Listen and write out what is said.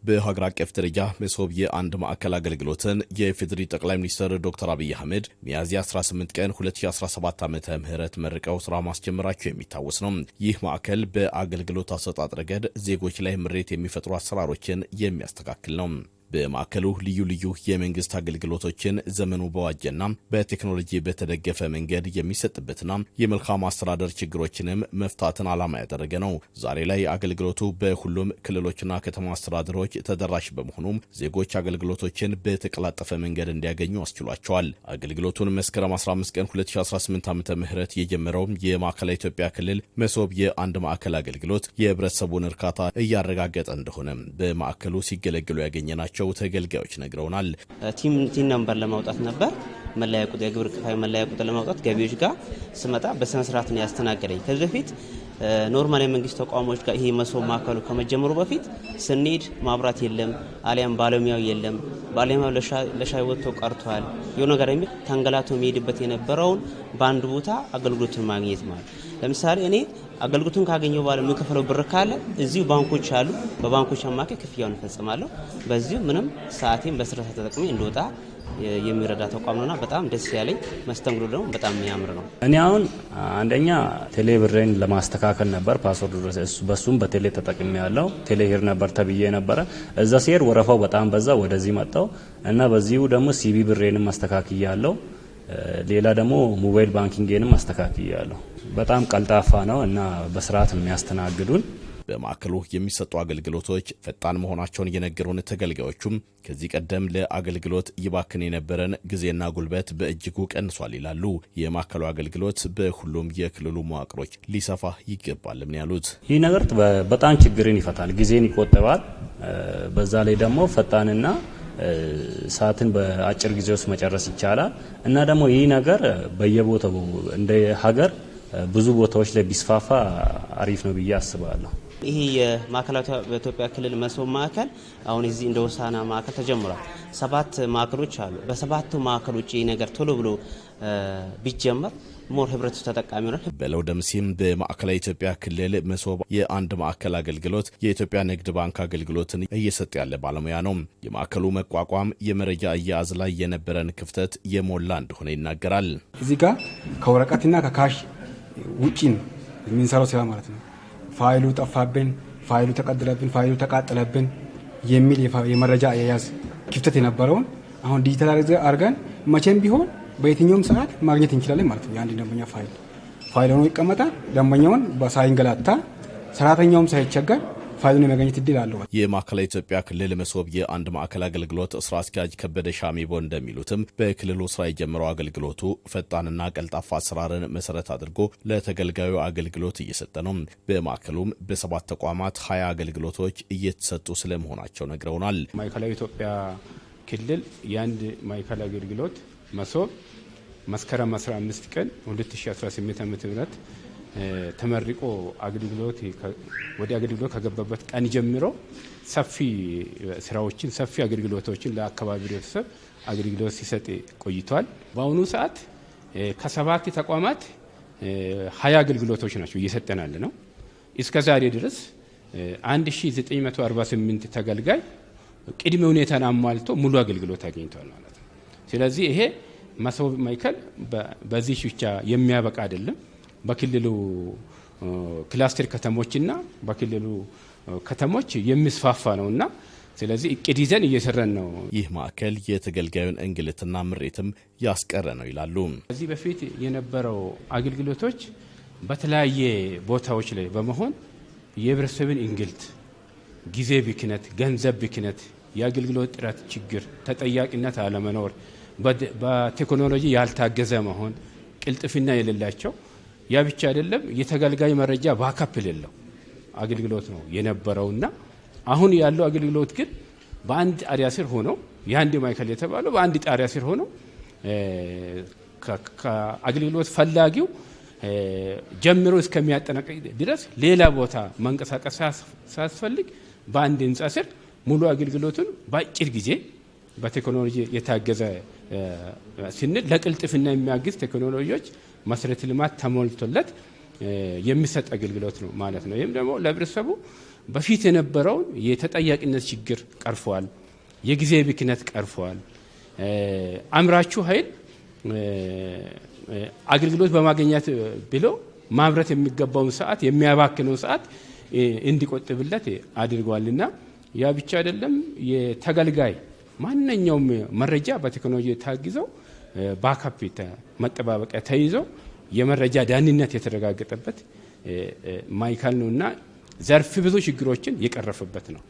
በሀገር አቀፍ ደረጃ መሶብ የአንድ ማዕከል አገልግሎትን የፌዴሪ ጠቅላይ ሚኒስትር ዶክተር አብይ አህመድ ሚያዝያ 18 ቀን 2017 ዓ.ም መርቀው ስራ ማስጀመራቸው የሚታወስ ነው። ይህ ማዕከል በአገልግሎት አሰጣጥ ረገድ ዜጎች ላይ ምሬት የሚፈጥሩ አሰራሮችን የሚያስተካክል ነው። በማዕከሉ ልዩ ልዩ የመንግስት አገልግሎቶችን ዘመኑ በዋጀና በቴክኖሎጂ በተደገፈ መንገድ የሚሰጥበትና የመልካም አስተዳደር ችግሮችንም መፍታትን ዓላማ ያደረገ ነው። ዛሬ ላይ አገልግሎቱ በሁሉም ክልሎችና ከተማ አስተዳደሮች ተደራሽ በመሆኑም ዜጎች አገልግሎቶችን በተቀላጠፈ መንገድ እንዲያገኙ አስችሏቸዋል። አገልግሎቱን መስከረም 15 ቀን 2018 ዓ.ም የጀመረው የማዕከላዊ ኢትዮጵያ ክልል መሶብ የአንድ ማዕከል አገልግሎት የህብረተሰቡን እርካታ እያረጋገጠ እንደሆነ በማዕከሉ ሲገለገሉ ያገኘናቸው ተገልጋዮች ነግረውናል። ቲም ነምበር ለማውጣት ነበር መለያ ቁጥር የግብር ከፋይ መለያ ቁጥር ለማውጣት ገቢዎች ጋር ስመጣ በስነ ስርዓት ነው ያስተናገደኝ። ከዚህ በፊት ኖርማል የመንግስት ተቋሞች ጋር ይሄ መሶብ ማዕከሉ ከመጀመሩ በፊት ስንሄድ ማብራት የለም፣ አሊያም ባለሙያው የለም፣ ባለሙያው ለሻይ ወጥቶ ቀርቷል። የሆነ ነገር የሚል ተንገላቶ የሚሄድበት የነበረውን በአንድ ቦታ አገልግሎቱን ማግኘት ማለት ለምሳሌ እኔ አገልግሎቱን ካገኘው በኋላ የምከፍለው ብር ካለ እዚሁ ባንኮች አሉ። በባንኮች አማካይ ክፍያውን እፈጽማለሁ። በዚሁ ምንም ሰዓቴን በስርዓት ተጠቅሜ እንደወጣ የሚረዳ ተቋም ነውና በጣም ደስ ያለኝ መስተንግዶ ደግሞ በጣም የሚያምር ነው። እኔ አሁን አንደኛ ቴሌ ብሬን ለማስተካከል ነበር ፓስወርድ በሱም በቴሌ ተጠቅሜ ያለው ቴሌ ሄር ነበር ተብዬ ነበረ። እዛ ሲሄድ ወረፋው በጣም በዛ፣ ወደዚህ መጣው እና በዚሁ ደግሞ ሲቢ ብሬንም ማስተካከያለሁ። ሌላ ደግሞ ሞባይል ባንኪንግንም ማስተካከያለሁ። በጣም ቀልጣፋ ነው እና በስርዓት የሚያስተናግዱን። በማዕከሉ የሚሰጡ አገልግሎቶች ፈጣን መሆናቸውን የነገሩን ተገልጋዮቹም ከዚህ ቀደም ለአገልግሎት ይባክን የነበረን ጊዜና ጉልበት በእጅጉ ቀንሷል ይላሉ። የማዕከሉ አገልግሎት በሁሉም የክልሉ መዋቅሮች ሊሰፋ ይገባል ምን ያሉት። ይህ ነገር በጣም ችግርን ይፈታል፣ ጊዜን ይቆጥባል። በዛ ላይ ደግሞ ፈጣንና ሰዓትን በአጭር ጊዜ ውስጥ መጨረስ ይቻላል እና ደግሞ ይህ ነገር በየቦታው እንደ ሀገር ብዙ ቦታዎች ላይ ቢስፋፋ አሪፍ ነው ብዬ አስባለሁ። ይሄ የማዕከላዊ በኢትዮጵያ ክልል መሶብ ማዕከል አሁን እዚህ እንደ ሆሳዕና ማዕከል ተጀምሯል። 7 ማዕከሎች አሉ። በ7ቱ ማዕከሎች ይህ ነገር ቶሎ ብሎ ቢጀመር ሞር ህብረተሰቡ ተጠቃሚ ይሆናል። በለው ደምሲም በማዕከላዊ ኢትዮጵያ ክልል መሶብ የአንድ ማዕከል አገልግሎት የኢትዮጵያ ንግድ ባንክ አገልግሎትን እየሰጠ ያለ ባለሙያ ነው። የማዕከሉ መቋቋም የመረጃ አያያዝ ላይ የነበረን ክፍተት የሞላ እንደሆነ ይናገራል። እዚህ ጋር ከወረቀትና ከካሽ ውጪን የምንሰራው ስራ ማለት ነው። ፋይሉ ጠፋብን፣ ፋይሉ ተቀደለብን፣ ፋይሉ ተቃጠለብን የሚል የመረጃ አያያዝ ክፍተት የነበረውን አሁን ዲጂታላይዝ አድርገን መቼም ቢሆን በየትኛውም ሰዓት ማግኘት እንችላለን ማለት ነው። የአንድ ደንበኛ ፋይል ሆኖ ይቀመጣል። ደንበኛውን ሳይንገላታ ሰራተኛውም ሳይቸገር ፋይሉን የማግኘት እድል አለው። የማዕከላዊ ኢትዮጵያ ክልል መሶብ የአንድ ማዕከል አገልግሎት ስራ አስኪያጅ ከበደ ሻሚቦ እንደሚሉትም በክልሉ ስራ የጀመረው አገልግሎቱ ፈጣንና ቀልጣፋ አሰራርን መሰረት አድርጎ ለተገልጋዩ አገልግሎት እየሰጠ ነው። በማዕከሉም በ7 ተቋማት 20 አገልግሎቶች እየተሰጡ ስለመሆናቸው ነግረውናል። ማዕከላዊ ኢትዮጵያ ክልል የአንድ ማዕከል አገልግሎት መሶብ መስከረም 15 ቀን 2018 ዓ.ም ተመርቆ ወደ አገልግሎት ከገባበት ቀን ጀምሮ ሰፊ ስራዎችን ሰፊ አገልግሎቶችን ለአካባቢ ህብረተሰብ አገልግሎት ሲሰጥ ቆይቷል። በአሁኑ ሰዓት ከ7 ተቋማት 20 አገልግሎቶች ናቸው እየሰጠናል ነው። እስከ ዛሬ ድረስ 1948 ተገልጋይ ቅድመ ሁኔታን አሟልቶ ሙሉ አገልግሎት አግኝቷል ማለት ነው። ስለዚህ ይሄ መሶብ ማዕከል በዚህ ብቻ የሚያበቃ አይደለም። በክልሉ ክላስተር ከተሞችና በክልሉ ከተሞች የሚስፋፋ ነውና ስለዚህ እቅድ ይዘን እየሰራን ነው። ይህ ማዕከል የተገልጋዩን እንግልትና ምሬትም ያስቀረ ነው ይላሉ። ከዚህ በፊት የነበረው አገልግሎቶች በተለያየ ቦታዎች ላይ በመሆን የህብረተሰብን እንግልት፣ ጊዜ ብክነት፣ ገንዘብ ብክነት፣ የአገልግሎት ጥራት ችግር፣ ተጠያቂነት አለመኖር፣ በቴክኖሎጂ ያልታገዘ መሆን፣ ቅልጥፍና የሌላቸው ያ ብቻ አይደለም የተገልጋይ መረጃ ባካፕ የሌለው አገልግሎት ነው የነበረውና አሁን ያለው አገልግሎት ግን በአንድ ጣሪያ ስር ሆኖ የአንድ ማዕከል የተባለው በአንድ ጣሪያ ስር ሆኖ ከአገልግሎት ፈላጊው ጀምሮ እስከሚያጠናቅቅ ድረስ ሌላ ቦታ መንቀሳቀስ ሳያስፈልግ በአንድ ህንጻ ስር ሙሉ አገልግሎቱን በአጭር ጊዜ በቴክኖሎጂ የታገዘ ስንል ለቅልጥፍና የሚያግዝ ቴክኖሎጂዎች መሰረተ ልማት ተሞልቶለት የሚሰጥ አገልግሎት ነው ማለት ነው። ይህም ደግሞ ለህብረተሰቡ በፊት የነበረውን የተጠያቂነት ችግር ቀርፏል። የጊዜ ብክነት ቀርፏል። አምራቹ ኃይል አገልግሎት በማግኘት ብሎ ማምረት የሚገባውን ሰዓት የሚያባክነው ሰዓት እንዲቆጥብለት አድርጓልና ያ ብቻ አይደለም። የተገልጋይ ማንኛውም መረጃ በቴክኖሎጂ ታግዘው ባካፕ መጠባበቂያ ተይዞ የመረጃ ደህንነት የተረጋገጠበት ማዕከል ነውና ዘርፍ ብዙ ችግሮችን የቀረፈበት ነው።